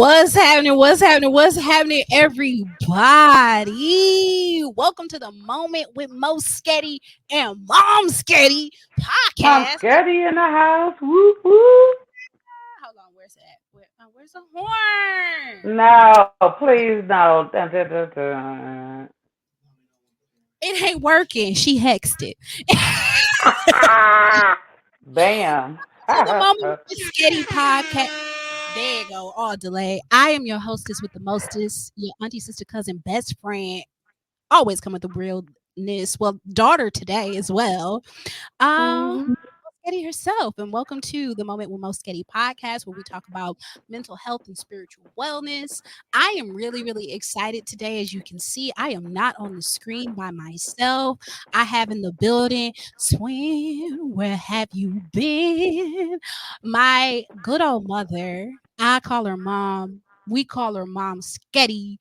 What's happening? What's happening? What's happening, everybody? Welcome to the Moment with Mom-Sghetti and Mom-Sghetti podcast. Mom-Sghetti in the house. Whoop whoop. Hold on, where's that? Where's the horn? No, please no. Dun, dun, dun, dun. It ain't working. She hexed it. Bam. To the Moment with Mom-Sghetti podcast. There you go. All delay. I am your hostess with the mostest, your auntie, sister, cousin, best friend. Always come with the realness. Well, daughter today as well. Mhm. Mom-Sghetti herself, and welcome to the Moment with Mom-Sghetti podcast, where we talk about mental health and spiritual wellness. I am really, really excited today. As you can see, I am not on the screen by myself. I have in the building, Swin, where have you been? My good old mother. I call her mom. We call her Mom-Sghetti.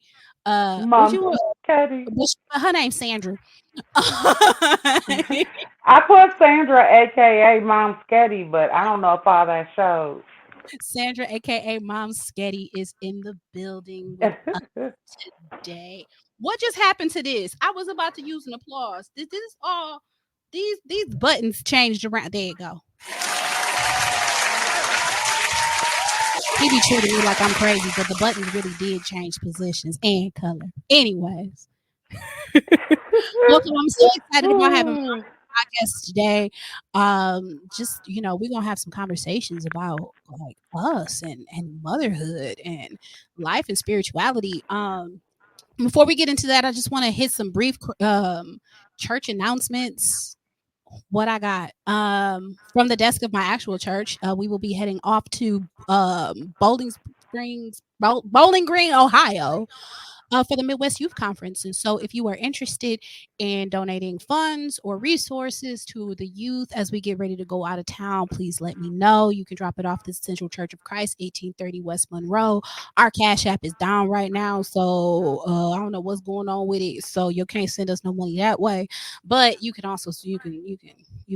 Would you? Mom-Sghetti. Her name's Sandra. I put Sandra, aka Mom-Sghetti, but I don't know if all that shows. Sandra, aka Mom-Sghetti, is in the building with us today. What just happened to this? I was about to use an applause. This all these buttons changed around. There you go. He be treating me like I'm crazy, but the buttons really did change positions and color. Anyways, welcome. I'm so excited about having podcast today. Just we're gonna have some conversations about like us and motherhood and life and spirituality. Before we get into that, I just want to hit some brief church announcements. What I got from the desk of my actual church, we will be heading off to Bowling Green, Ohio, for the Midwest Youth Conference. And so, if you are interested in donating funds or resources to the youth as we get ready to go out of town, please let me know. You can drop it off the Central Church of Christ, 1830 West Monroe. Our Cash App is down right now, so I don't know what's going on with it. So you can't send us no money that way, but you can also you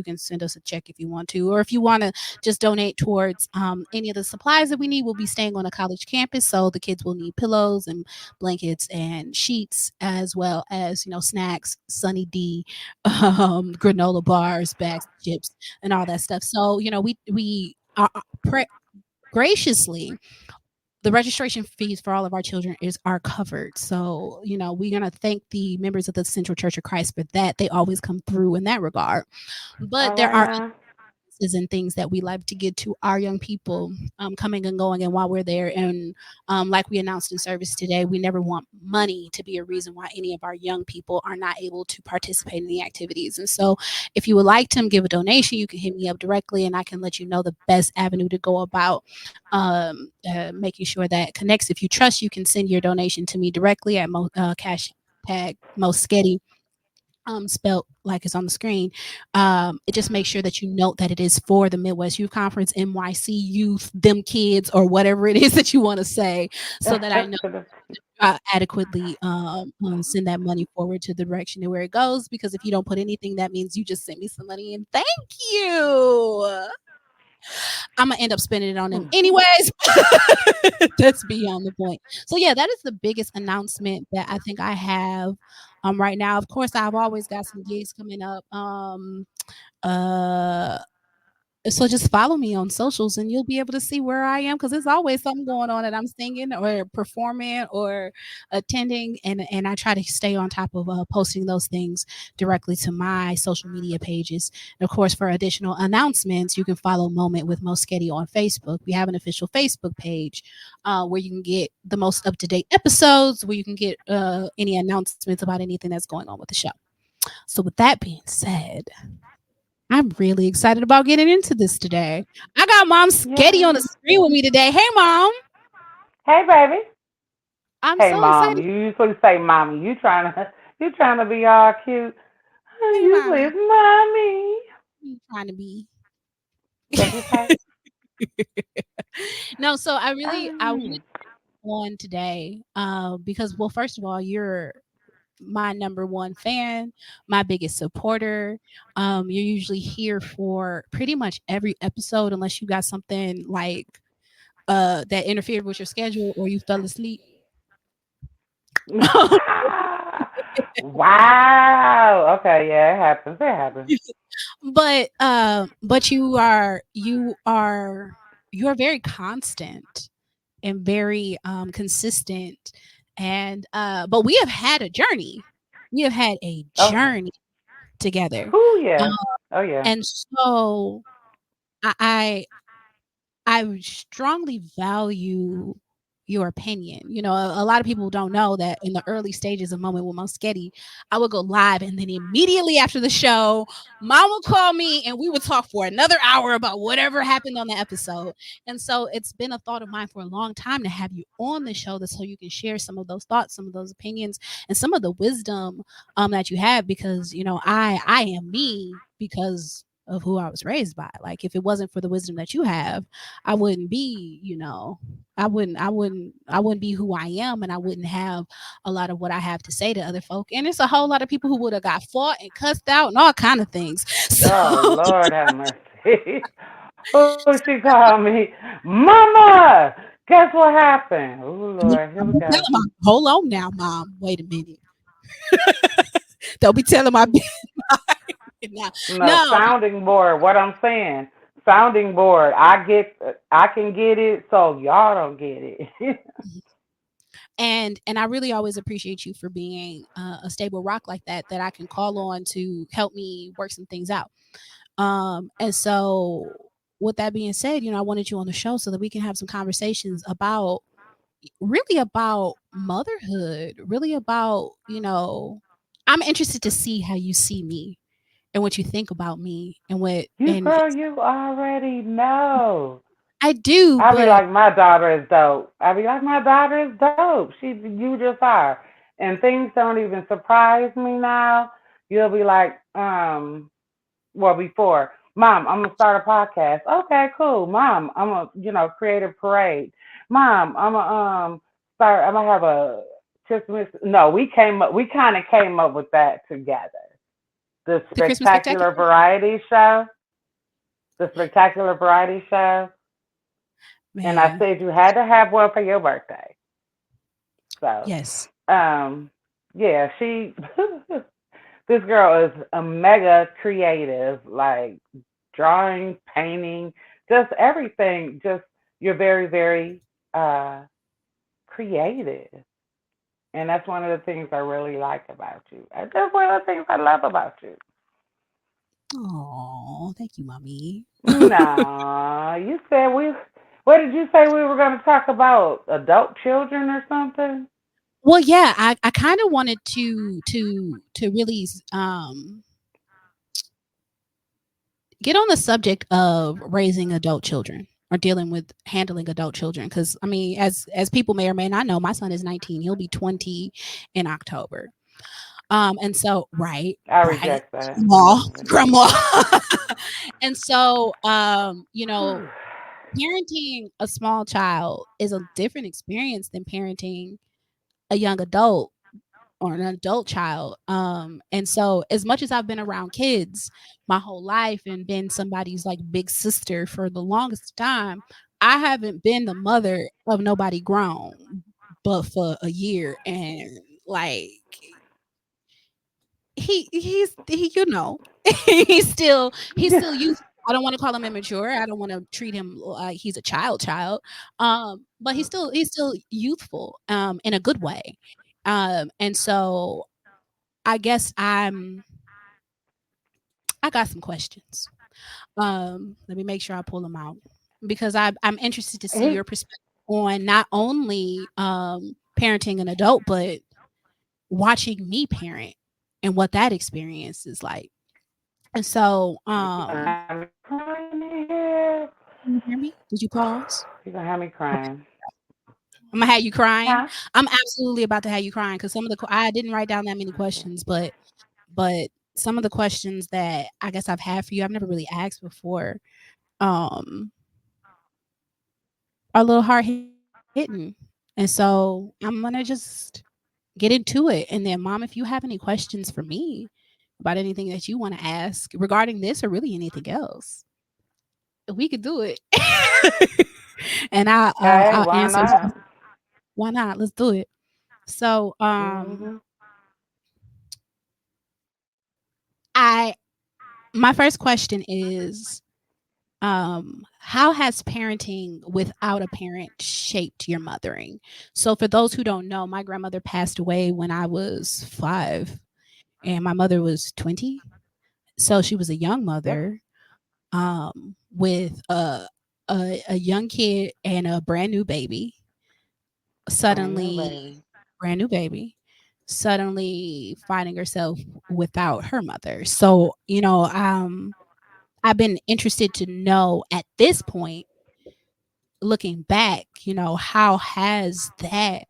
can send us a check if you want to, or if you want to just donate towards any of the supplies that we need. We'll be staying on a college campus, so the kids will need pillows and blankets and sheets, as well as snacks, Sunny D, granola bars, bags of chips, and all that stuff. So we are graciously, the registration fees for all of our children are covered. So we're gonna thank the members of the Central Church of Christ for that. They always come through in that regard. But All there right are now. and things that we like to get to our young people coming and going and while we're there. And like we announced in service today, we never want money to be a reason why any of our young people are not able to participate in the activities. And so if you would like to give a donation, you can hit me up directly and I can let you know the best avenue to go about making sure that connects. If you trust, you can send your donation to me directly at cash tag Mom-Sghetti, spelled like it's on the screen. It just makes sure that you note that it is for the Midwest Youth Conference, NYC Youth, them kids, or whatever it is that you want to say, so that I know adequately send that money forward to the direction and where it goes. Because if you don't put anything, that means you just sent me some money and thank you. I'm gonna end up spending it on them anyways. That's beyond the point. So yeah, that is the biggest announcement that I think I have right now. Of course, I've always got some gigs coming up. Uh so just follow me on socials and you'll be able to see where I am, because there's always something going on that I'm singing or performing or attending, and I try to stay on top of posting those things directly to my social media pages. And of course, for additional announcements, you can follow Moment with Mom-Sghetti on Facebook. We have an official Facebook page where you can get the most up-to-date episodes, where you can get any announcements about anything that's going on with the show. So with that being said, I'm really excited about getting into this today. I got Mom-Sghetti on the Yeah. screen with me today. Hey, Mom. Hey, baby. I'm Hey, so mom. excited. You usually say mommy. You trying to be all cute. Hey, Usually Mommy. it's mommy. You trying to be? What you say? No, so I wanted Um, on today because, well, first of all, you're my number one fan, my biggest supporter. You're usually here for pretty much every episode, unless you got something like that interfered with your schedule or you fell asleep? Wow. Okay, yeah, it happens. It happens. But you're very constant and very consistent, and but we have had a journey. We have had a Okay. journey together. Who? Um, Yeah. Oh yeah. and so I I strongly value your opinion. You know, a lot of people don't know that in the early stages of Moment with Mom-Sghetti, I would go live, and then immediately after the show, Mom would call me and we would talk for another hour about whatever happened on the episode. And so it's been a thought of mine for a long time to have you on the show so you can share some of those thoughts, some of those opinions, and some of the wisdom that you have, because I am me because of who I was raised by. Like if it wasn't for the wisdom that you have, I wouldn't be, I wouldn't be who I am, and I wouldn't have a lot of what I have to say to other folk. And it's a whole lot of people who would have got fought and cussed out and all kind of things. Oh So Lord have mercy. Who she called me? Mama! Guess what happened? Oh Lord, here I'm we gonna tell go. them, hold on now, mom. Wait a minute. Don't be telling my business now. No, No, sounding board. What I'm saying, sounding board. I can get it, so y'all don't get it. and I really always appreciate you for being a stable rock like that that I can call on to help me work some things out. And so with that being said, I wanted you on the show so that we can have some conversations about really about motherhood, really about, I'm interested to see how you see me and what you think about me and what You and girl, you already know. I do, I be but like, my daughter is dope. I be like, my daughter is dope. You just are. And things don't even surprise me now. You'll be like, well, before, Mom, I'm gonna start a podcast. Okay, cool. Mom, I'm gonna, create a parade. Mom, I'm gonna have a Christmas. No, we kind of came up with that together. The the Christmas spectacular spectacular? variety show, the spectacular variety show, and I Man, said you had to have one for your birthday. So, yes. um, yeah, this girl is a mega creative, like drawing, painting, just everything. Just you're very, very uh, creative, and that's one of the things I really like about you. That's one of the things I love about you. Oh, thank you, mommy. No, you said we. What did you say we were going to talk about? Adult children or something? Well, yeah, I kind of wanted to really get on the subject of raising adult children or dealing with handling adult children, because I mean, as people may or may not know, my son is 19. He'll be 20 in October. And so I right, reject that. grandma, I reject grandma. that. And so parenting a small child is a different experience than parenting a young adult or an adult child. And so as much as I've been around kids my whole life and been somebody's like big sister for the longest time, I haven't been the mother of nobody grown but for a year. And like he's still youth. I don't want to call him immature. I don't want to treat him like he's a child. But he's still youthful in a good way. And so I guess I got some questions. Let me make sure I pull them out because I'm interested to see he your perspective on not only parenting an adult, but watching me parent and what that experience is like. And so, you gonna have me crying in here. can you hear me? Did you pause? You gonna have me Okay. crying, I'm gonna have you crying. huh? I'm absolutely about to have you crying because I didn't write down that many Okay. questions, but some of the questions that I guess I've had for you, I've never really asked before, um, are a little hard hitting. And so I'm gonna just get into it. And then, mom, if you have any questions for me about anything that you want to ask regarding this or really anything else, we could do it. And Okay, I'll why answer not? why not? Let's do it. So, Mhm. I my first question is, how has parenting without a parent shaped your mothering? So, for those who don't know, my grandmother passed away when I was 5, and my mother was 20. So she was a young Yep. mother, with a young kid and a brand new baby. Brand new Suddenly, baby. brand new baby, suddenly finding herself without her mother. So, I've been interested to know at this point, looking back, how has that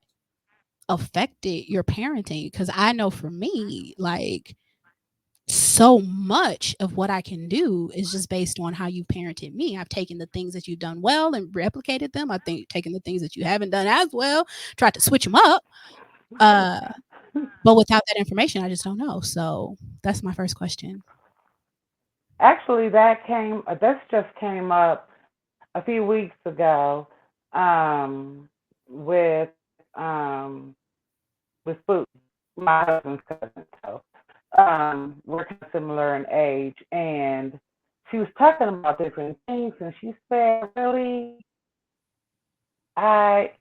affected your parenting? Because I know for me, like, so much of what I can do is just based on how you parented me. I've taken the things that you've done well and replicated them. I think taken the things that you haven't done as well, tried to switch them up. Uh, but without that information, I just don't know. So that's my first question. Actually, this just came up a few weeks ago, um, with with Spooky, my husband's cousin. So, we're kind of similar in age, and she was talking about different things, and she said, "Really, I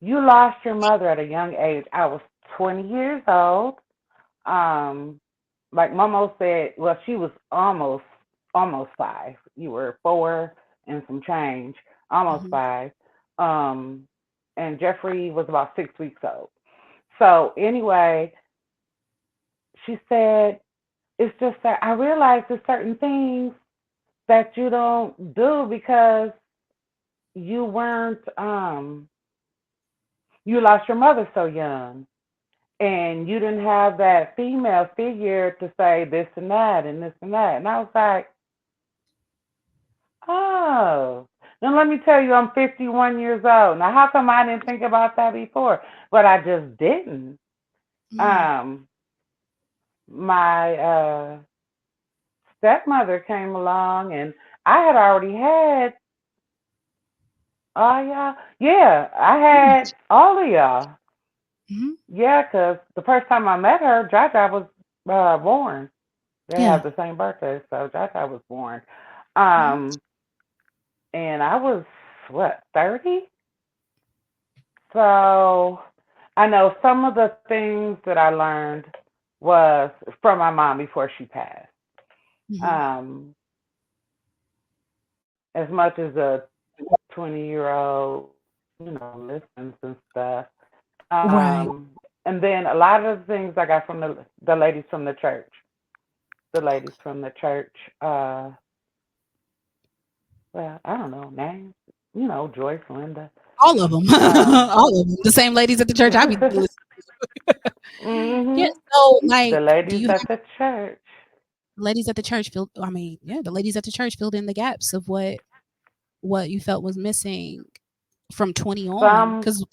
you lost your mother at a young age. I was 20 years old. Um, like Momo said, well, she was almost 5. You were 4 and some change, almost Hmm. 5. Um, and Jeffrey was about 6 weeks old. So anyway, she said, it's just that I realized there's certain things that you don't do because you weren't you lost your mother so young, and you didn't have that female figure to say this and that and this and that. And I was like, oh. Now let me tell you, I'm 51 years old. Now, how come I didn't think about that before? But I just didn't. Mm, Um, my stepmother came along, and I had already had, oh, yeah, I had all of y'all. mm-hmm. Yeah, because the first time I met her, Jaja was born. They Yeah. have the same birthday, so Jaja was born. Hmm. Um, and I was, what, 30? So I know some of the things that I learned was from my mom before she passed. Hmm. Um, as much as a 20-year-old, listens and stuff. Right. And then a lot of the things I got from the ladies from the church. The ladies from the church. Well, I don't know names. Joyce, Linda. All of them. Um, All of them. The same ladies at the church I be listening. Yeah. mhm. So, The like, do ladies you at have the church. ladies at the church filled? I mean, yeah, the ladies at the church filled in the gaps of what you felt was missing from 20 on. Some Because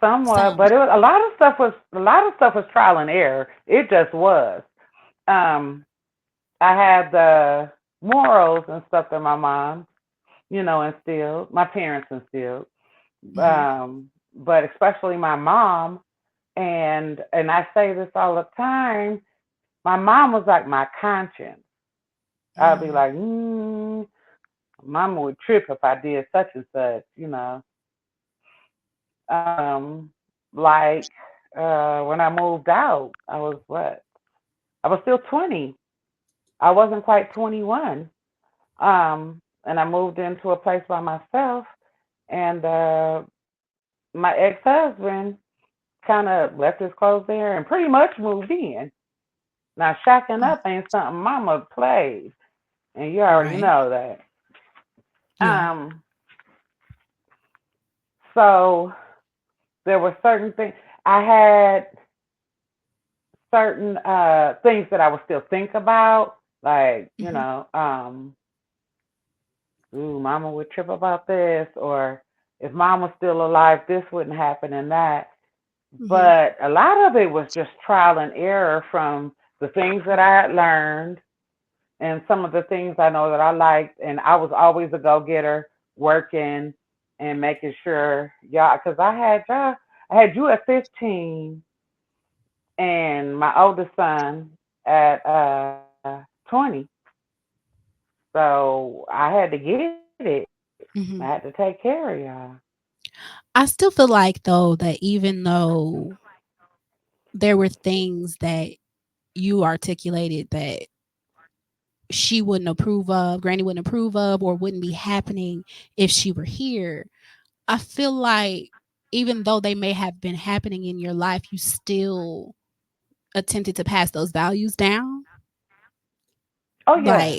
somewhat, some. but it was a lot of stuff was trial and error. It just was. Um, I had the morals and stuff that my mom, instilled. My parents instilled. Mhm, But especially my mom, and I say this all the time. My mom was like my conscience. I'd be mm, like, Mama would trip if I did such and such. Um, like when I moved out, I was what? I was still 20. I wasn't quite 21. And I moved into a place by myself, and my ex-husband kind of left his clothes there and pretty much moved in. Now, shacking mm, up ain't something Mama plays, and you already right. know that. Yeah. Um, so there were certain things. I had certain things that I would still think about, like, Mhm, ooh, Mama would trip about this, or if Mom was still alive, this wouldn't happen and that. mhm, But a lot of it was just trial and error from the things that I had learned and some of the things I know that I liked. And I was always a go getter, working. and making sure y'all, because I had you at 15 and my oldest son at 20. So I had to get it. I had to Mhm. take care of y'all. I still feel like though that even though there were things that you articulated that she wouldn't approve of, Granny wouldn't approve of, or wouldn't be happening if she were here, I feel like even though they may have been happening in your life, you still attempted to pass those values down. Oh yeah.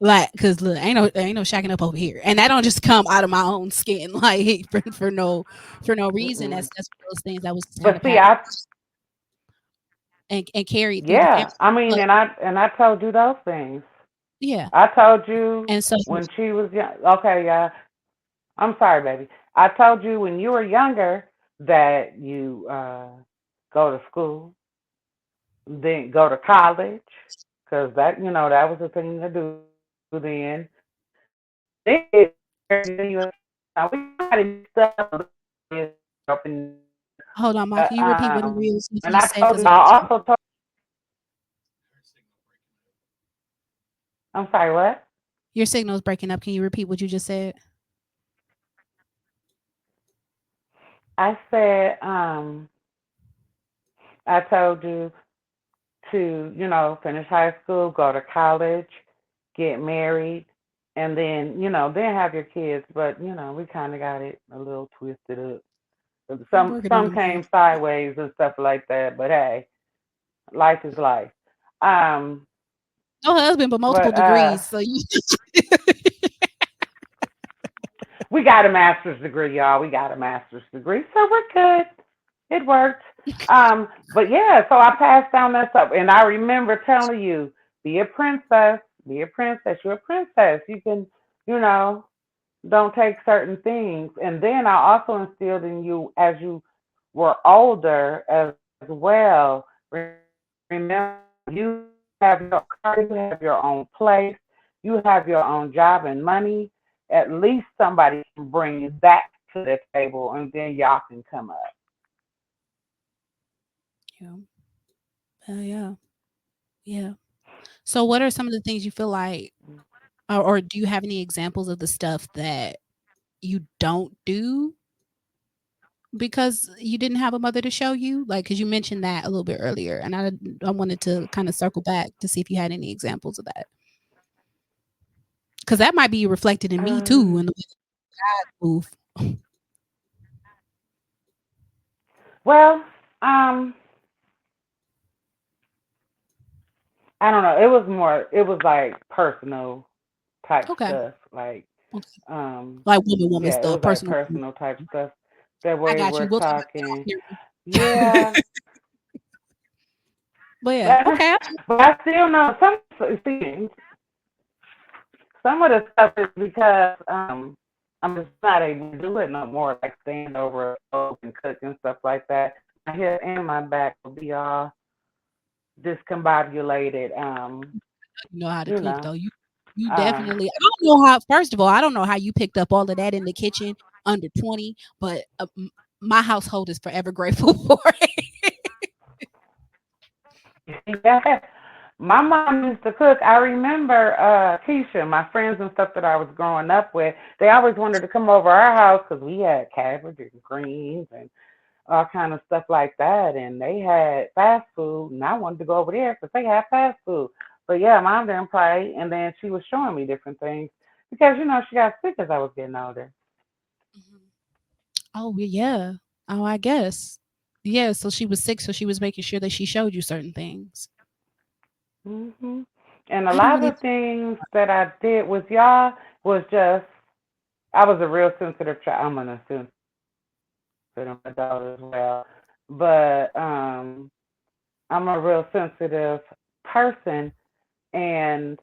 Like, cause look, ain't no shacking up over here, and that don't just come out of my own skin, like for no reason. Mm-mm. That's one of those things that was kind But of see, passed and carried through the yeah, family. I mean, But and I told you those things. yeah, I told you and so when she was young. Okay, yeah. I'm sorry, baby. I told you when you were younger that you go to school, then go to college, because that that was the thing to do then. Then you get married, then you now we got it mixed up a little bit up in there. hold on, Ma, can you repeat what it And I is you told you, just I said? Because also told. I'm sorry, what? your signal is breaking up. Can you repeat what you just said? I said, I told you to, finish high school, go to college, get married, and then, then have your kids. But, we kind of got it a little twisted up. I'm Some working on some it, man. came sideways and stuff like that. But hey, life is life. Um, No husband, but multiple but degrees. So you we got a master's degree, y'all. We got a master's degree, so we're good. It worked. But yeah, so I passed down that stuff, and I remember telling you, be a princess, be a princess. You're a princess. You can, you know, don't take certain things. And then I also instilled in you as you were older as well. Remember, you have your car, you have your own place, you have your own job and money. At least somebody can bring that to the table, and then y'all can come up. Yeah. Yeah. Yeah. So what are some of the things you feel like or do you have any examples of the stuff that you don't do because you didn't have a mother to show you? Like, cause you mentioned that a little bit earlier, and I wanted to kinda circle back to see if you had any examples of that. Cause that might be reflected in me too Um, in the way I move. well, um, I don't know. It was like personal type Okay. stuff. Like, Okay. um, Like woman yeah, it stuff, was like personal woman. personal type stuff that I we got you. were We'll talk about that off talking. camera. Yeah, But yeah, but okay. but I still know see, some of the stuff is because I'm just not able to do it no more, like stand over a stove and cook and stuff like that. My head and my back will be all discombobulated. You know how to You cook know, though. You um, definitely I don't know how first of all, I don't know how you picked up all of that in the kitchen under 20, but, my household is forever grateful for it. yeah. My mom used to cook. I remember Keisha, my friends and stuff that I was growing up with. They always wanted to come over our house because we had cabbage and greens and all kind of stuff like that. And they had fast food, and I wanted to go over there because they had fast food. But yeah, mom didn't play, and then she was showing me different things because she got sick as I was getting older. Mhm. Oh, yeah. Oh, I guess. Yeah, so she was sick, so she was making sure that she showed you certain things. hmm And a I didn't lot really of things that I did with y'all was just I was a real sensitive child. I'm an sensitive adult as well, but I'm a real sensitive person, and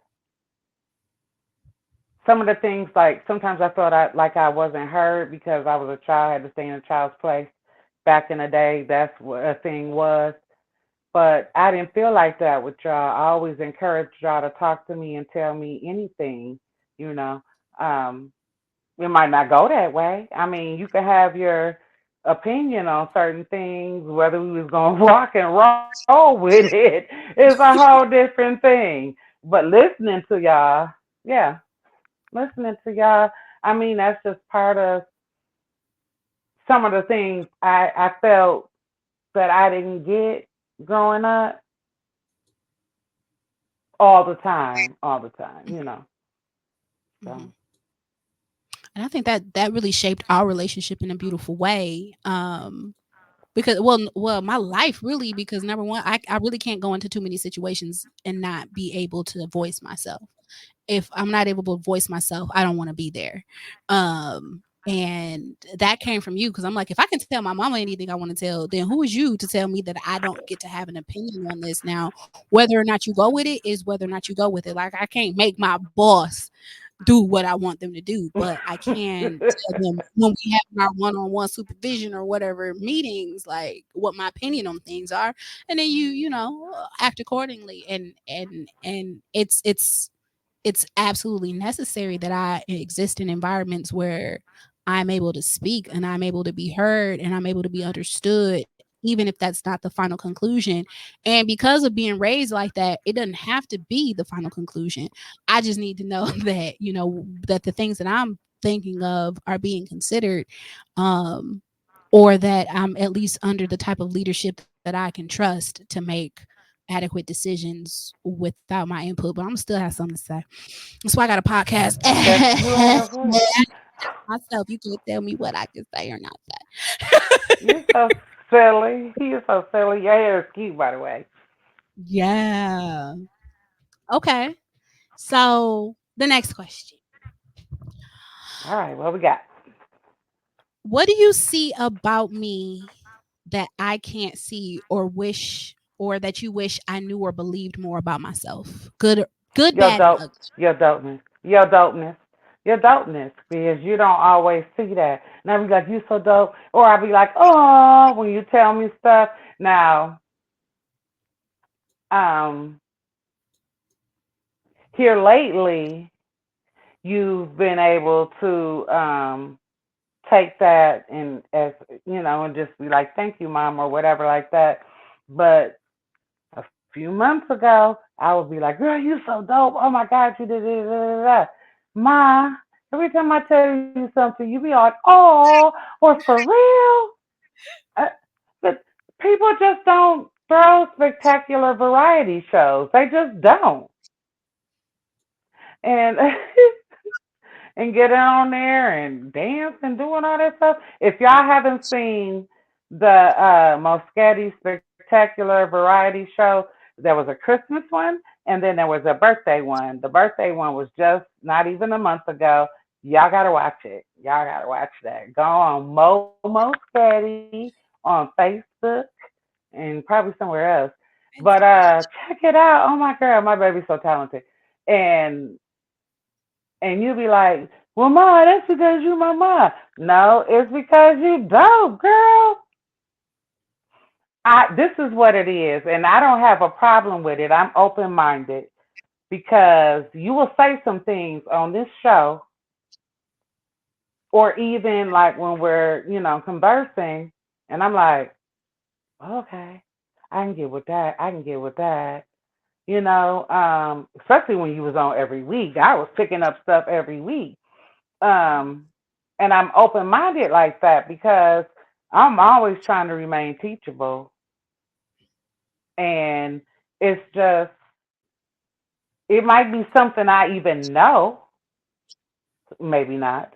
some of the things like sometimes I felt like I wasn't heard because I was a child, I had to stay in a child's place. Back in the day, that's what a thing was. But I didn't feel like that with y'all. I always encouraged y'all to talk to me and tell me anything, you know. Um, it might not go that way. I mean, you can have your opinion on certain things, whether we was gonna rock and roll with it is a whole different thing. But listening to y'all, yeah, listening to y'all, I mean, that's just part of some of the things I felt that I didn't get growing up all the time, you know. So Mhm. And I think that that really shaped our relationship in a beautiful way. Because my life really, because number one, I really can't go into too many situations and not be able to voice myself. If I'm not able to voice myself, I don't want to be there. And that came from you because I'm like, if I can tell my mama anything I want to tell, then who is you to tell me that I don't get to have an opinion on this? Now, whether or not you go with it is whether or not you go with it. Like I can't make my boss do what I want them to do, but I can tell them when we have our one-on-one supervision or whatever meetings, like what my opinion on things are, and then act accordingly. And it's absolutely necessary that I exist in environments where I'm able to speak and I'm able to be heard and I'm able to be understood, even if that's not the final conclusion. And because of being raised like that, it doesn't have to be the final conclusion. I just need to know that the things that I'm thinking of are being considered, um, or that I'm at least under the type of leadership that I can trust to make adequate decisions without my input. But I'm still have something to say. That's why I got a podcast. yes, you have a voice. Myself, you can't tell me what I can say or not say. You're so silly. You're so silly. Your hair is cute, by the way. Yeah. Okay. So the next question: All right, what we got? what do you see about me that I can't see, or that you wish I knew or believed more about myself? Good, Your bad, and dope, ugly. your dopeness, your dopeness, your dopeness, because you don't always see that. And I be like, you so dope, or I be like, oh, when you tell me stuff. Now, um, here lately, you've been able to take that and as and just be like, thank you, mom, or whatever like that. But a few months ago, I would be like, girl, you so dope. Oh my God, you did it. Ma, every time I tell you something, you be like, oh, or for real? Uh, but people just don't throw spectacular variety shows. They just don't. And and get on there and dance and doing all that stuff. If y'all haven't seen the Mom-Sghetti Spectacular Variety Show, there was a Christmas one and then there was a birthday one. The birthday one was just not even a month ago. Y'all gotta watch it. Y'all gotta watch that. Go on Mom-Sghetti on Facebook and probably somewhere else. But check it out. Oh my girl, my baby's so talented. And you be like, well, ma, that's because you my mom. No, it's because you dope, girl. This is what it is, and I don't have a problem with it. I'm open minded because you will say some things on this show, or even like when we're conversing, and I'm like, okay, I can get with that. I can get with that. Especially when you was on every week. I was picking up stuff every week. Um, and I'm open minded like that because I'm always trying to remain teachable. And it's just, it might be something I even know, maybe not,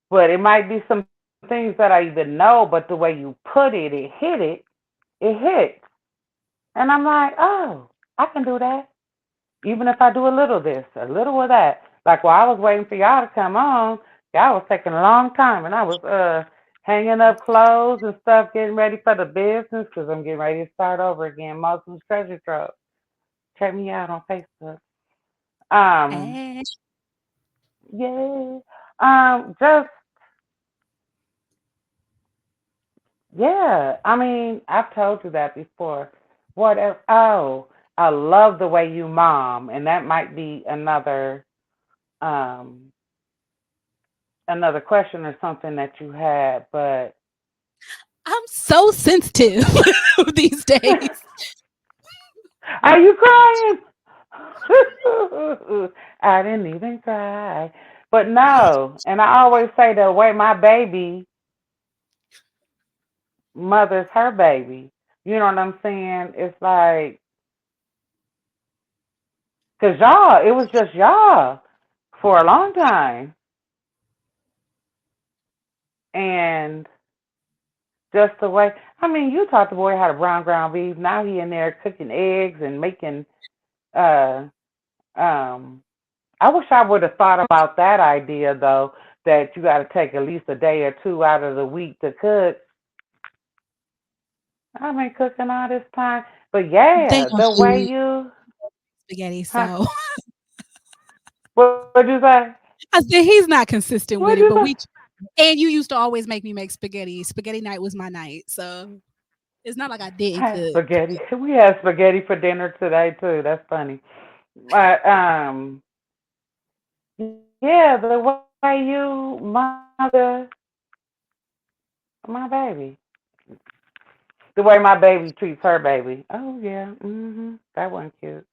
but it might be some things that I even know, but the way you put it hits. And I'm like, oh, I can do that. Even if I do a little of this, a little of that. Like while I was waiting for y'all to come on, y'all was taking a long time, and I was hanging up clothes and stuff, getting ready for the business because I'm getting ready to start over again. Muslim's Treasure Trove. Check me out on Facebook. Um, Eh, yeah. Just yeah. I mean, I've told you that before. What else? Oh, I love the way you mom, and that might be um another question or something that you had, but I'm so sensitive these days. are you crying? I didn't even cry. But no, and I always say the way my baby mother's her baby. You know what I'm saying? It's like, cause y'all, it was just y'all for a long time, and just the way. I mean, you taught the boy how to brown ground beef. Now he in there cooking eggs and making. Uh, um, I wish I would have thought about that idea though. That you got to take at least a day or two out of the week to cook. I've been cooking all this time, but They yeah, know the way he you, spaghetti, huh? so What'd you say? I said he's not consistent What'd with it, you but say? we and you used to always make me make spaghetti. Spaghetti night was my night, so it's not like I didn't Had cook. spaghetti. We had spaghetti for dinner today too. That's funny. But yeah, the way you mother my baby, the way my baby treats her baby. Oh yeah, that one cute.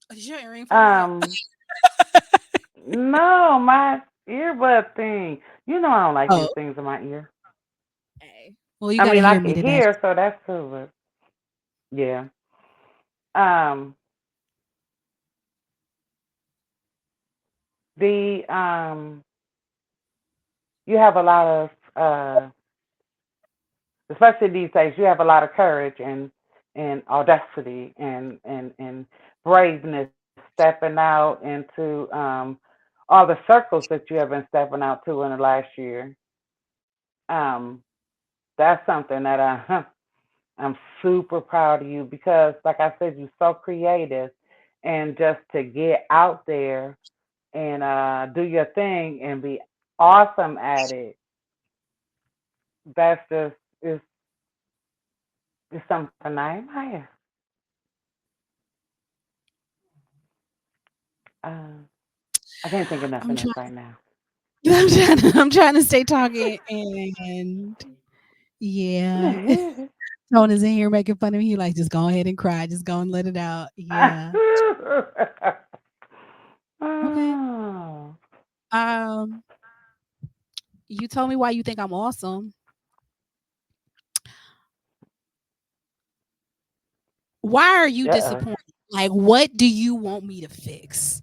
Did your earring fall out? Um, no, my earbud thing. You know I don't like Oh, these things in my ear. okay. Well, you I gotta mean, I hear me can today. hear, so that's cool. But yeah. Um, the you have a lot of especially these days, you have a lot of courage and audacity and braveness stepping out into all the circles that you have been stepping out to in the last year. Um, that's something that I'm super proud of you because, like I said, you're so creative, and just to get out there and do your thing and be awesome at it. That's just is something I admire. Uh, I can't think of I'm nothing else trying. right now. I'm trying to stay talking, and yeah, Tone is in here making fun of me. He like, just go ahead and cry. Just go and let it out. Yeah. Okay. Oh, Um, you told me why you think I'm awesome. Why are you uh-oh. disappointed? Like, what do you want me to fix?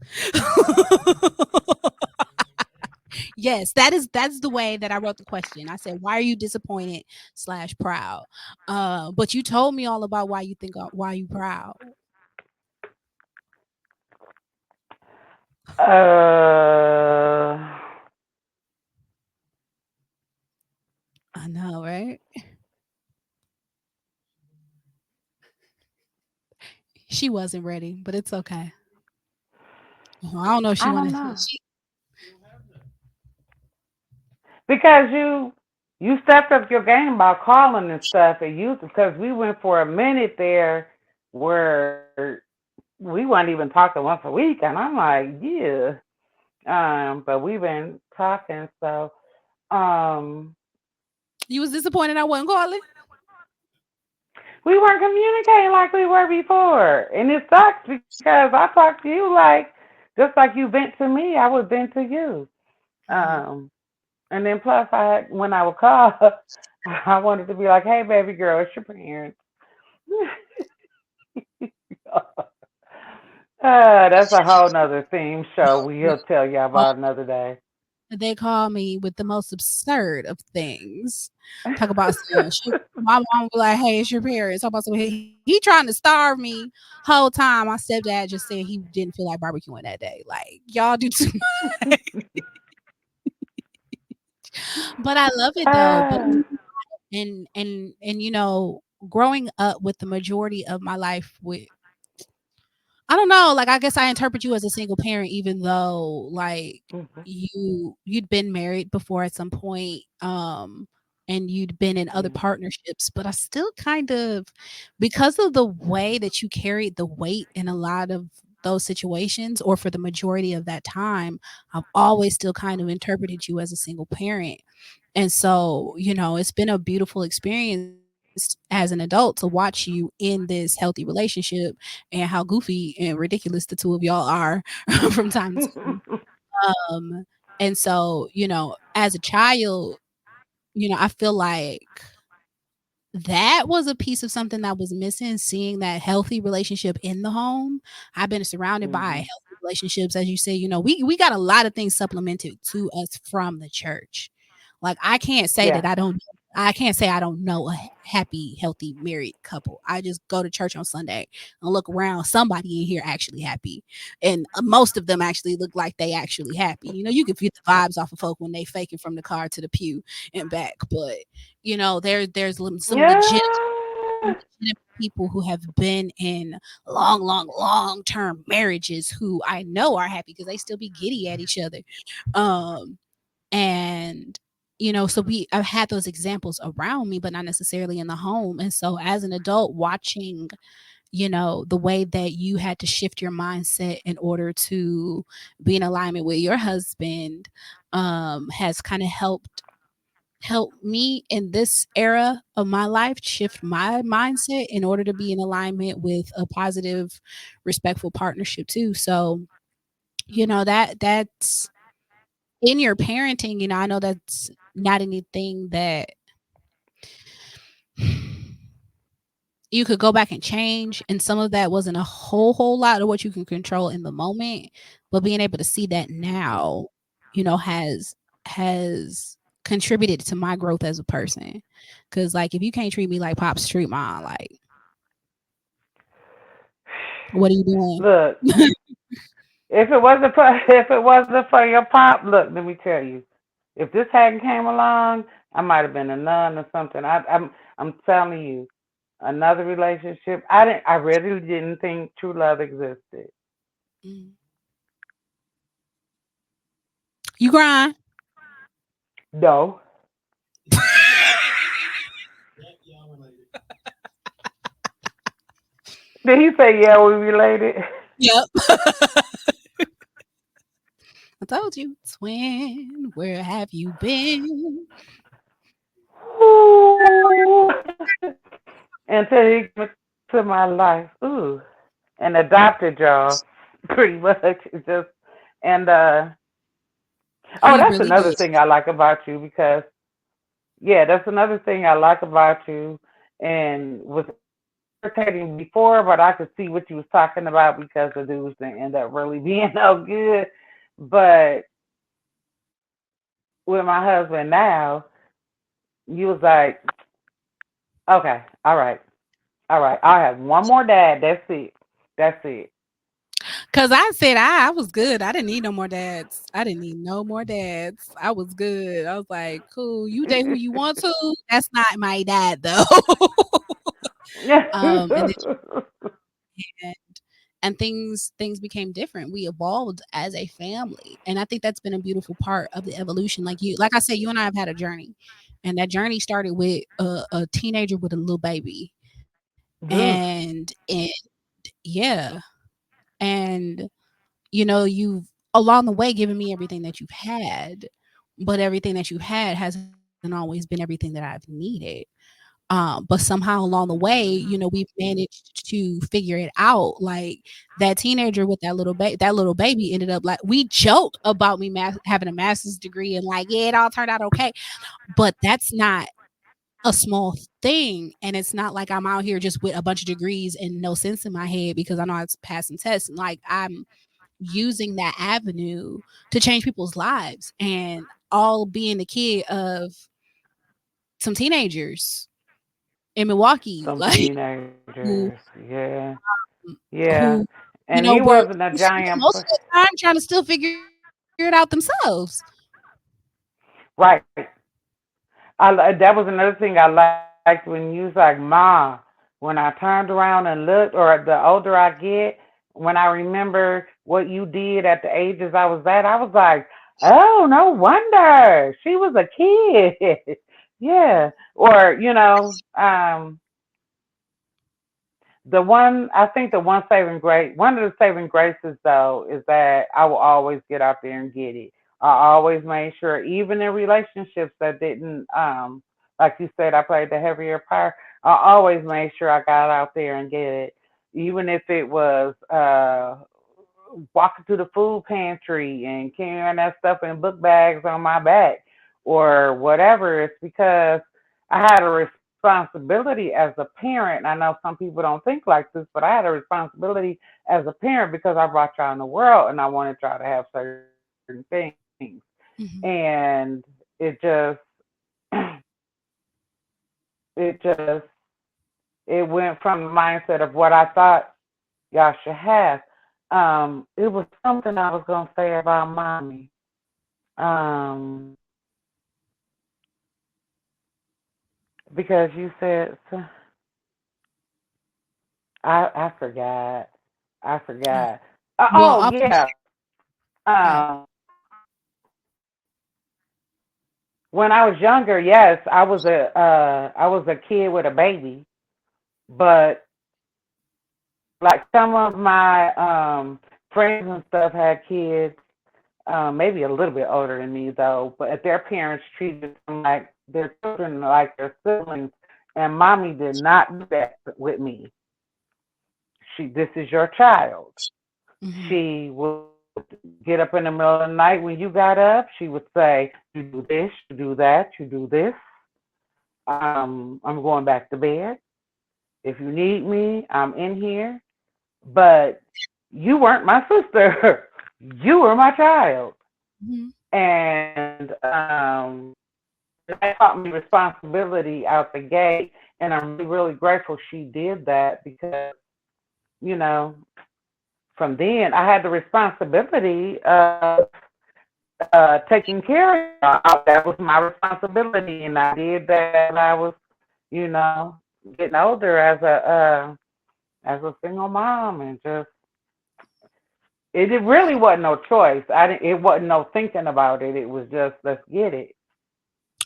Yes, that's the way that I wrote the question. I said, "Why are you disappointed slash proud?" But you told me all about why you think why you proud. Uh, I know, right? She wasn't ready, but it's okay. I don't know if she I don't wanted. know She because you stepped up your game by calling and stuff, and you because we went for a minute there where we weren't even talking once a week, and I'm like, yeah. But we've been talking, so um, you was disappointed I wasn't calling. we weren't communicating like we were before, and it sucks because I talk to you like just like you vent to me, I would vent to you. Mhm. Um, and then plus, when I would call, I wanted to be like, "Hey, baby girl, it's your parents." That's a whole nother theme show. We'll tell you about another day. They call me with the most absurd of things. Talk about some my mom be like, "Hey, it's your parents." Talk about some he trying to starve me whole time. My stepdad just said he didn't feel like barbecuing that day. Like y'all do too much. But I love it though. But uh, and growing up with the majority of my life with I don't know, like, I guess I interpret you as a single parent even though, like, mhm, you'd been married before at some point, and you'd been in other mhm, partnerships, but I still kind of because of the way that you carried the weight in a lot of those situations, or for the majority of that time, I've always still kind of interpreted you as a single parent. And so, it's been a beautiful experience as an adult to watch you in this healthy relationship and how goofy and ridiculous the two of y'all are from time to time. Um, and so, as a child, I feel like that was a piece of something that was missing, seeing that healthy relationship in the home. I've been surrounded by Mhm. healthy relationships, as you say, we got a lot of things supplemented to us from the church. Like Yeah. I can't say I don't know a happy, healthy married couple. I just go to church on Sunday and look around. Somebody in here actually happy, and most of them actually look like they actually happy. You can get the vibes off of folk when they faking from the car to the pew and back, but there's some Yeah. legitimate people who have been in long, long, long term marriages who I know are happy because they still be giddy at each other. Um, and so I've had those examples around me, but not necessarily in the home. And so as an adult watching, the way that you had to shift your mindset in order to be in alignment with your husband, has kind of help me in this era of my life shift my mindset in order to be in alignment with a positive, respectful partnership too. So, that's in your parenting, I know that's not anything that you could go back and change. And some of that wasn't a whole lot of what you can control in the moment, but being able to see that now, has contributed to my growth as a person. Cause like if you can't treat me like Pop's treat mine, like what are you doing? Look, if it wasn't for your pop, look, let me tell you, if this hadn't came along, I might have been a nun or something. I'm telling you, another relationship. I really didn't think true love existed. Mm. You grind. No. Did he say yeah we related? Yep. I told you, twin, where have you been? Ooh. Until he came into my life. Ooh. And adopted y'all. Pretty much. It's just and oh, He that's really another did. thing I like about you because yeah, that's another thing I like about you and was irritating before, but I could see what you was talking about because the dudes didn't end up really being no good. But with my husband now, you was like, okay, all right, I'll have one more dad. That's it. That's it. Cause I said I was good. I didn't need no more dads. I didn't need no more dads. I was good. I was like, cool. You date who you want to. That's not my dad though. And then and things became different. We evolved as a family, and I think that's been a beautiful part of the evolution. Like I said, you and I have had a journey, and that journey started with a teenager with a little baby, Oof. and yeah, and you've along the way given me everything that you've had, but everything that you had hasn't always been everything that I've needed. But somehow along the way, we've managed to figure it out. Like that teenager with that little baby ended up like we joke about me having a master's degree and like, yeah, it all turned out okay. But that's not a small thing. And it's not like I'm out here just with a bunch of degrees and no sense in my head because I know how to pass some tests. Like I'm using that avenue to change people's lives and all being the kid of some teenagers in Milwaukee, Some like teenagers. who Yeah. Yeah. who, And he were wasn't a spent giant. most of the time trying to still figure it out themselves. Right. That was another thing I liked when you was like, "Ma." When I turned around and looked, or the older I get, when I remember what you did at the ages I was at, I was like, "Oh, no wonder she was a kid." Yeah. Or I think the one of the saving graces though is that I will always get out there and get it. I always made sure, even in relationships that didn't, like you said, I played the heavier part. I always made sure I got out there and get it, even if it was walking to the food pantry and carrying that stuff in book bags on my back or whatever. It's because I had a responsibility as a parent. I know some people don't think like this, but I had a responsibility as a parent because I brought y'all in the world and I wanted y'all to have certain things. Mhm. And it just, it just, it went from the mindset of what I thought y'all should have. It was something I was gonna say about mommy. Um, because you said I forgot. I Oh, forgot. well, Oh I'll yeah. okay. Um, when I was younger, yes, I was a kid with a baby, but like some of my friends and stuff had kids, maybe a little bit older than me though, but their parents treated them like their children, like their siblings, and mommy did not do that with me. This is your child. Mhm. She would get up in the middle of the night when you got up. She would say, "You do this, you do that, you do this. I'm going back to bed. If you need me, I'm in here. But you weren't my sister. You were my child." Mhm. And that taught me responsibility out the gate. And I'm really, really grateful she did that because, you know, from then I had the responsibility of taking care of y'all. That was my responsibility, and I did that as I was, you know, getting older as a single mom, and just it really wasn't no choice. I didn't. It wasn't no thinking about it. It was just let's get it.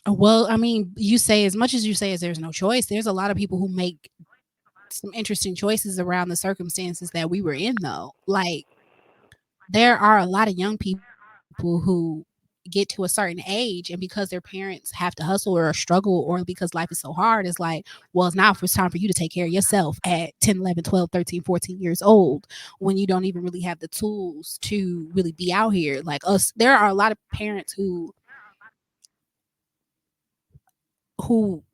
Well, I mean, you say as much as you say as there's no choice, there's a lot of people who make some interesting choices around the circumstances that we were in though. Like there are a lot of young people who get to a certain age and because their parents have to hustle or struggle or because life is so hard it's like, well, it's now it's time for you to take care of yourself at 10, 11, 12, 13, 14 years old when you don't even really have the tools to really be out here like us. There are a lot of parents who